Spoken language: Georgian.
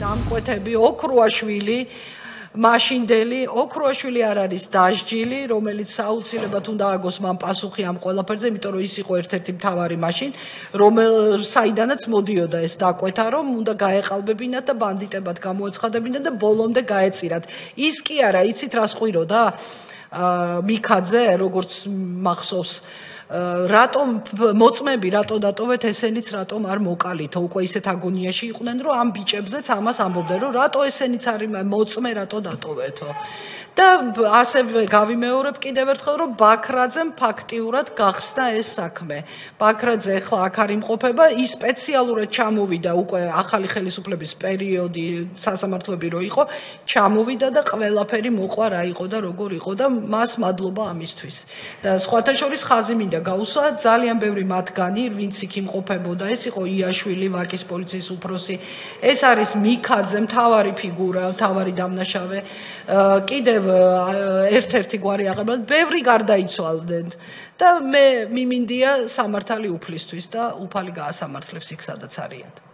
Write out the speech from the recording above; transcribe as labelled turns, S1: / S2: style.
S1: დამკვეთები ოქრუაშვილი მაშინდელი ოქრუაშვილი არ არის დასჯილი, რომელიც საუცილებლად უნდა აგოს მან პასუხი ამ ყველაფერზე, იმიტომ რომ ის იყო ერთ-ერთი მთავარი მაშინ, საიდანაც მოდიოდა ეს დაკვეთა, რომ უნდა გაეყალბებინათ და ბანდიტებად გამოეცხადებინათ და ბოლომდე გაეწირათ. ის კი არა, იცით რა სყვიროდა? მიქაძე, როგორც მახსოვს, რატომ მოწმები რატო დატოვეთ ესენიც რატომ არ მოკალითო უკვე ისეთ აგონიაში იყვნენ რომ ამ ბიჭებზეც ამას ამბობდნენ რომ რატო ესენიც არის მოწმე რატო დატოვეთო და ასევე გავიმეორებ კიდევ ერთხელ რომ ბაქრაძემ ფაქტიურად გახსნა ეს საქმე ბაქრაძე ახლა აქ არ იმყოფება ის სპეციალურად ჩამოვიდა უკვე ახალი ხელისუფლების პერიოდი სასამართლოები რო იყო ჩამოვიდა და ყველაფერი მოყვა რა იყო და როგორ იყო და მას მადლობა ამისთვის და სხვათა შორის ხაზი მინდა გაუსვა ძალიან ბევრი მათგანი ვინც იქ იმყოფებოდა ეს იყო იაშვილი ვაკის პოლიციის უფროსი ეს არის მიქაძე მთავარი ფიგურა მთავარი დამნაშავე კიდევ ერთ-ერთი გვარი აღებულად ბევრი გარდაიცვალდნენ და მე მიმინდია სამართალი უფლისთვის და უფალი გაასამართლებს იქ სადაც არიან